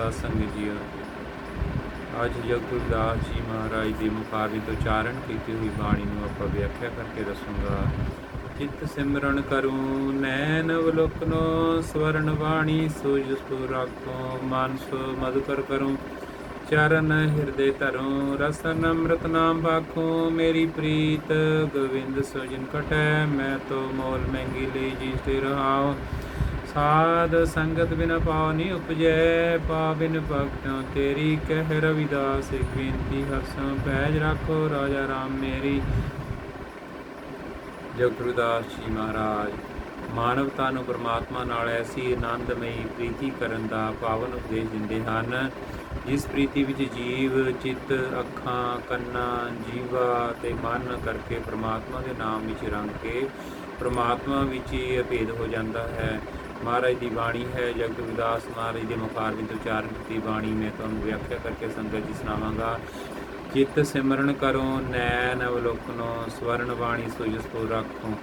ਸਾਧ ਸੰਗ ਜੀਓ। ਅੱਜ ਜਗਤ ਦਾਸ ਜੀ ਮਹਾਰਾਜ ਦੇ ਮੁਖਾਰਬਿੰਦ ਤੋਂ ਉਚਾਰਨ ਕੀਤੀ ਹੋਈ ਬਾਣੀ ਨੂੰ ਆਪਾਂ ਵਿਆਖਿਆ ਕਰਕੇ ਦੱਸੂੰਗਾ। ਚਿੱਤ ਸਿਮਰਨ ਕਰੂੰ ਨੈਣ ਅਵਲੋਕਨੋ, ਸਵਰਨ ਬਾਣੀ ਸੋਜ ਸੋ ਰਾਖੋ, ਮਾਨਸੋ ਮਧੁਕਰ ਕਰੂੰ ਚਰਨ ਹਿਰਦੇ ਧਰੂੰ, ਰਸਨ ਅੰਮ੍ਰਿਤ ਨਾਮ ਬਾਖੋ, ਮੇਰੀ ਪ੍ਰੀਤ ਗੋਵਿੰਦ ਸੋ ਜਿਨ ਕਟੈ, ਮੈਂ ਤੋ ਮੋਲ ਮਹਿੰਗੀ ਲਈ ਜੀ ਤੇ ਰਹਾਉ। ਸਾਧ ਸੰਗਤ ਬਿਨ ਪਾਉ ਨੀ ਉਪਜੈ, ਪਾ ਬਿਨ ਭਗਤਿ ਤੇਰੀ, ਕਹਿ ਰਵਿਦਾਸ ਇੱਕ ਬੇਨਤੀ ਹਰਸੋਂ, ਪੈਜ ਰੱਖੋ ਰਾਜਾ ਰਾਮ ਮੇਰੀ। ਜਗਤ ਗੁਰਦਾਸ ਜੀ ਮਹਾਰਾਜ ਮਾਨਵਤਾ ਨੂੰ ਪਰਮਾਤਮਾ ਨਾਲ ਐਸੀ ਆਨੰਦਮਈ ਪ੍ਰੀਤੀ ਕਰਨ ਦਾ ਪਾਵਨ ਉਪਦੇਸ਼ ਦਿੰਦੇ ਹਨ, ਜਿਸ ਪ੍ਰੀਤੀ ਵਿੱਚ ਜੀਵ ਚਿੱਤ, ਅੱਖਾਂ, ਕੰਨਾਂ, ਜੀਵਾ ਅਤੇ ਮਨ ਕਰਕੇ ਪਰਮਾਤਮਾ ਦੇ ਨਾਮ ਵਿੱਚ ਰੰਗ ਕੇ ਪਰਮਾਤਮਾ ਵਿੱਚ ਹੀ ਅਭੇਦ ਹੋ ਜਾਂਦਾ ਹੈ। ਮਹਾਰਾਜ ਦੀ ਬਾਣੀ ਹੈ। ਜਗਤ ਗੁਰਦਾਸ ਮਹਾਰਾਜ ਦੇ ਮੁਖਾਰਬਿੰਦ ਤੋਂ ਉਚਾਰਨ ਕੀਤੀ ਬਾਣੀ ਮੈਂ ਤੁਹਾਨੂੰ ਵਿਆਖਿਆ ਕਰਕੇ ਸੰਗਤ ਜੀ ਸੁਣਾਵਾਂਗਾ। ਚਿੱਤ ਸਿਮਰਨ ਕਰੋ ਨੈਣ ਅਵਲੋਕਨੋ, ਸਵਰਨ ਬਾਣੀ ਸੋਜ ਸੋ ਰਾਖੋ।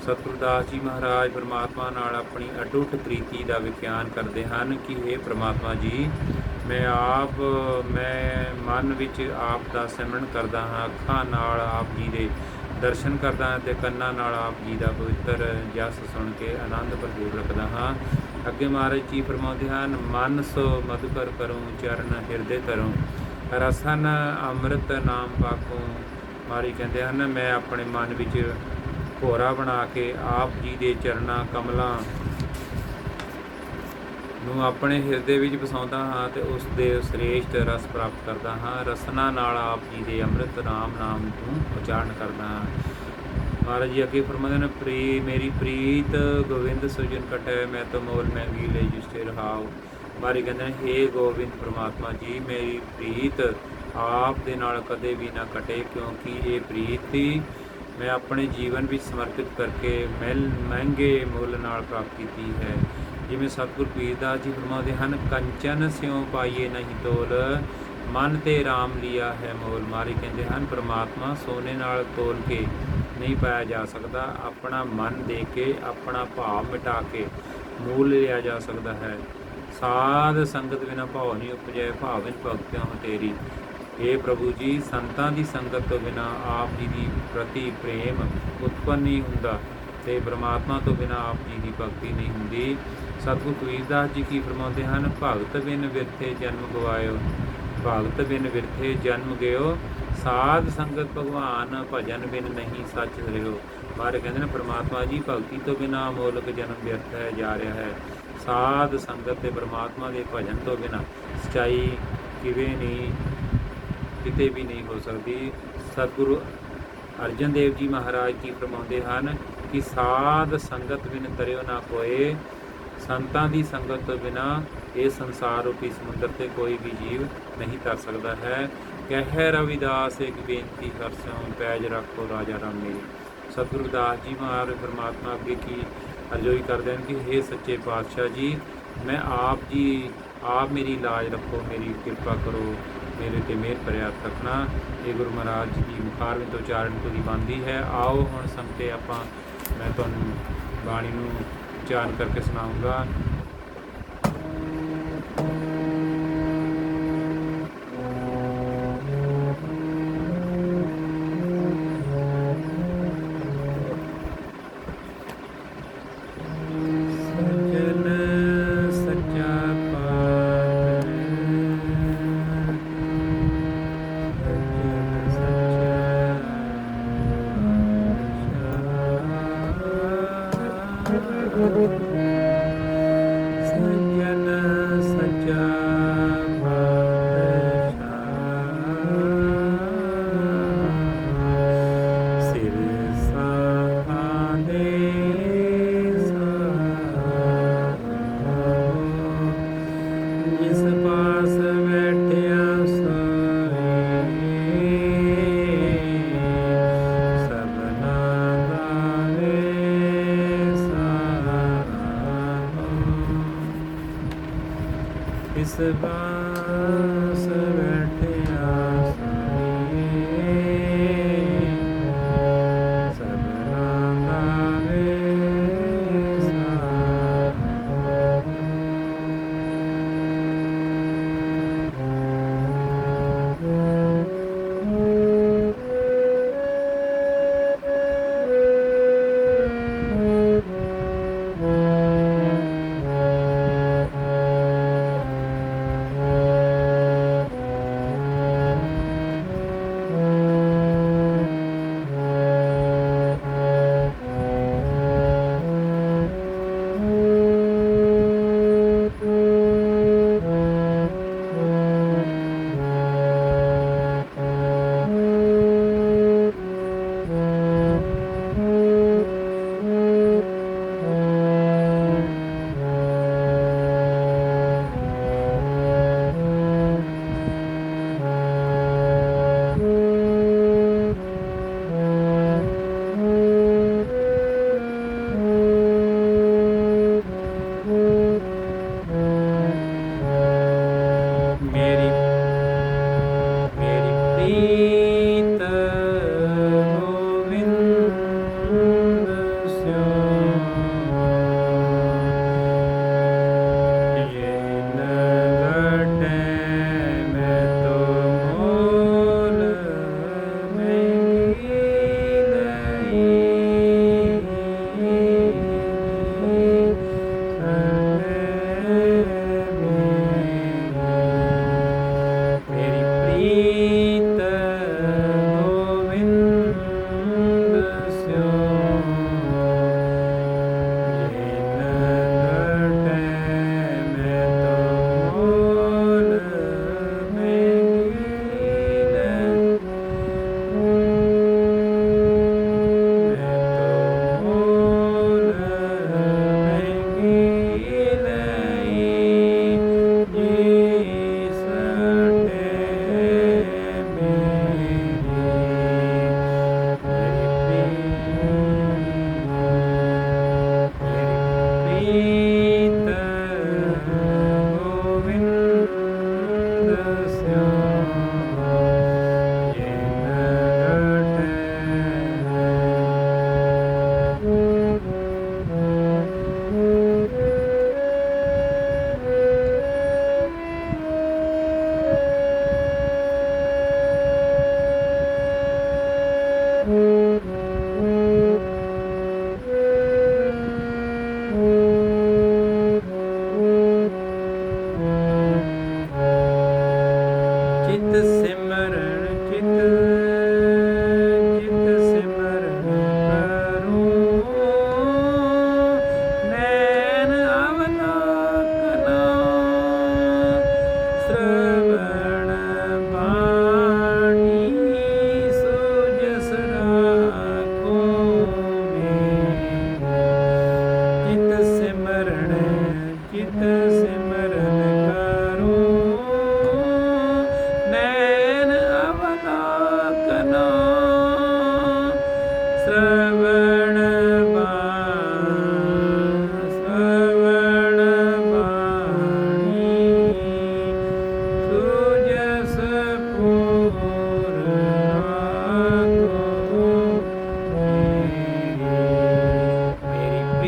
ਸਤਿਗੁਰਦਾਸ ਜੀ ਮਹਾਰਾਜ ਪਰਮਾਤਮਾ ਨਾਲ ਆਪਣੀ ਅਟੁੱਟ ਪ੍ਰੀਤੀ ਦਾ ਵਿਖਿਆਨ ਕਰਦੇ ਹਨ ਕਿ ਇਹ ਪਰਮਾਤਮਾ ਜੀ, ਮੈਂ ਮਨ ਵਿੱਚ ਆਪ ਦਾ ਸਿਮਰਨ ਕਰਦਾ ਹਾਂ, ਅੱਖਾਂ ਨਾਲ ਆਪ ਜੀ ਦੇ ਦਰਸ਼ਨ ਕਰਦਾ ਹਾਂ ਅਤੇ ਕੰਨਾਂ ਨਾਲ ਆਪ ਜੀ ਦਾ ਪਵਿੱਤਰ ਜਸ ਸੁਣ ਕੇ ਆਨੰਦ ਭਰਪੂਰ ਰੱਖਦਾ ਹਾਂ। ਅੱਗੇ ਮਹਾਰਾਜ ਜੀ ਫਰਮਾਉਂਦੇ ਹਨ, ਮਨ ਸੋ ਮਧੁਕਰ ਕਰੂੰ ਚਰਨ ਹਿਰਦੇ ਧਰੂੰ, ਰਸਨ ਅੰਮ੍ਰਿਤ ਨਾਮ ਪਾਕੂ। ਮਹਾਰਾਜ ਕਹਿੰਦੇ ਹਨ, ਮੈਂ ਆਪਣੇ ਮਨ ਵਿੱਚ ਭੋਰਾ ਬਣਾ ਕੇ ਆਪ ਜੀ ਦੇ ਚਰਨਾਂ ਕਮਲਾਂ ਨੂੰ ਆਪਣੇ ਹਿਰਦੇ ਵਿੱਚ ਵਸਾਉਂਦਾ ਹਾਂ ਅਤੇ ਉਸ ਦੇ ਸ੍ਰੇਸ਼ਟ ਰਸ ਪ੍ਰਾਪਤ ਕਰਦਾ ਹਾਂ। ਰਸਨਾ ਨਾਲ ਆਪ ਜੀ ਦੇ ਅੰਮ੍ਰਿਤ ਰਾਮ ਨਾਮ ਨੂੰ ਉਚਾਰਨ ਕਰਦਾ ਹਾਂ। ਮਹਾਰਾਜ ਜੀ ਅੱਗੇ ਫਰਮਾਉਂਦੇ ਨੇ, ਮੇਰੀ ਪ੍ਰੀਤ ਗੋਬਿੰਦ ਸੋ ਜਿਨ ਕਟੈ, ਮੈਂ ਤੋ ਮੋਲ ਮਹਿੰਗੀ ਲਈ ਜਿਸ ਤੇ ਰਹਾਉ। ਮਹਾਰਾਜ ਕਹਿੰਦੇ ਨੇ, ਹੇ ਗੋਬਿੰਦ ਪਰਮਾਤਮਾ ਜੀ, ਮੇਰੀ ਪ੍ਰੀਤ ਆਪ ਦੇ ਨਾਲ ਕਦੇ ਵੀ ਨਾ ਕਟੇ, ਕਿਉਂਕਿ ਇਹ ਪ੍ਰੀਤੀ ਮੈਂ ਆਪਣੇ ਜੀਵਨ ਵਿੱਚ ਸਮਰਪਿਤ ਕਰਕੇ ਮਹਿੰਗੇ ਮੁੱਲ ਨਾਲ ਪ੍ਰਾਪਤ ਕੀਤੀ ਹੈ। ਜਿਵੇਂ ਸਤਿਗੁਰ ਪੀਰਦਾਸ ਜੀ ਫਰਮਾਉਂਦੇ ਹਨ, ਕੰਚਨ ਸਿਉ ਪਾਈਏ ਨਹੀਂ ਤੋਲ, ਮਨ ਤੇ ਰਾਮ ਲਿਆ ਹੈ ਮੋਲ। ਮਹਾਰਾਜ ਕਹਿੰਦੇ ਹਨ, ਪਰਮਾਤਮਾ ਸੋਨੇ ਨਾਲ ਤੋਲ ਕੇ ਨਹੀਂ ਪਾਇਆ ਜਾ ਸਕਦਾ, ਆਪਣਾ ਮਨ ਦੇ ਕੇ, ਆਪਣਾ ਭਾਵ ਮਿਟਾ ਕੇ ਮੂਲ ਲਿਆ ਜਾ ਸਕਦਾ ਹੈ। ਸਾਧ ਸੰਗਤ ਬਿਨਾ ਭਾਉ ਨਹੀਂ ਉਪਜੈ, ਭਾਵ ਬਿਨ ਭਗਤਿ ਤੇਰੀ। हे ਪ੍ਰਭੂ ਜੀ, ਸੰਤਾਂ ਦੀ ਸੰਗਤ ਤੋਂ ਬਿਨਾ ਆਪ ਜੀ ਦੀ ਪ੍ਰਤੀ ਪ੍ਰੇਮ ਉਤਪੰਨ ਨਹੀਂ ਹੁੰਦਾ ਅਤੇ ਪਰਮਾਤਮਾ ਤੋਂ ਬਿਨਾ ਆਪ ਜੀ ਦੀ ਭਗਤੀ ਨਹੀਂ ਹੁੰਦੀ। ਸਤਿਗੁਰ ਕਬੀਰਦਾਸ ਜੀ ਕੀ ਫਰਮਾਉਂਦੇ ਹਨ, ਭਗਤ ਬਿਨ ਵਿਰਥੇ ਜਨਮ ਗਵਾਇਓ, ਭਗਤ ਬਿਨ ਵਿਰਥੇ ਜਨਮ ਗਇਓ, ਸਾਧ ਸੰਗਤ ਭਗਵਾਨ ਭਜਨ ਬਿਨ ਨਹੀਂ ਸੱਚ ਰਿਓ। ਬਾਰੇ ਕਹਿੰਦੇ ਨੇ, ਪਰਮਾਤਮਾ ਜੀ, ਭਗਤੀ ਤੋਂ ਬਿਨਾ ਅਮੋਲਕ ਜਨਮ ਵਿਅਰਥ ਹੈ ਜਾ ਰਿਹਾ ਹੈ। ਸਾਧ ਸੰਗਤ ਤੇ ਪਰਮਾਤਮਾ ਦੇ ਭਜਨ ਤੋਂ ਬਿਨਾ ਸੱਚਾਈ ਕਿਤੇ ਵੀ ਨਹੀਂ ਹੋ ਸਕਦੀ। ਸਤਿਗੁਰੂ ਅਰਜਨ ਦੇਵ ਜੀ ਮਹਾਰਾਜ ਕੀ ਫਰਮਾਉਂਦੇ ਹਨ ਕਿ ਸਾਧ ਸੰਗਤ ਬਿਨ ਤਰਿਓ ਨਾ ਕੋਏ, ਸੰਤਾਂ ਦੀ ਸੰਗਤ ਤੋਂ ਬਿਨਾ ਇਹ ਸੰਸਾਰ ਰੂਪੀ ਸਮੁੰਦਰ 'ਤੇ ਕੋਈ ਵੀ ਜੀਵ ਨਹੀਂ ਤਰ ਸਕਦਾ ਹੈ। ਕਹਿ ਰਵਿਦਾਸ ਇੱਕ ਬੇਨਤੀ ਹਰਸੋਂ, ਪੈਜ ਰੱਖੋ ਰਾਜਾ ਰਾਮ ਮੇਰੀ। ਸਤਿਗੁਰੂ ਦਾਸ ਜੀ ਮਹਾਰਾਜ ਪਰਮਾਤਮਾ ਅੱਗੇ ਕੀ ਅਰਜ਼ੋਈ ਕਰਦੇ ਹਨ ਕਿ ਹੇ ਸੱਚੇ ਪਾਤਸ਼ਾਹ ਜੀ, ਮੈਂ ਆਪ ਮੇਰੀ ਲਾਜ ਰੱਖੋ, ਮੇਰੀ ਕਿਰਪਾ ਕਰੋ, ਮੇਰੇ 'ਤੇ ਮਿਹਰ ਭਰਿਆ ਹੱਥ ਰੱਖਣਾ। ਇਹ ਗੁਰੂ ਮਹਾਰਾਜ ਜੀ ਦੀ ਮੁਖਾਰਬਿੰਦ ਤੋਂ ਉਚਾਰਨ ਪੂਰੀ ਬਣਦੀ ਹੈ। ਆਓ ਹੁਣ ਸੰਗਤੇ ਮੈਂ ਤੁਹਾਨੂੰ ਬਾਣੀ ਨੂੰ ਉਚਾਰਨ ਕਰਕੇ ਸੁਣਾਊਂਗਾ। ਸੱਜਣ ਸੱਚਾ ਸਿਰ ਸਾਹਾਦੇ ਜਿਸ ਪਾਸ ਬੈਠਿਆ ਸੋਈ, ਸਭਨਾ ਦਾ ਇਸ ਬਾਸ ਬੈਠਿਆ ਸੋਈ, ਸਭਨਾ ਦਾ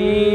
ਕੀ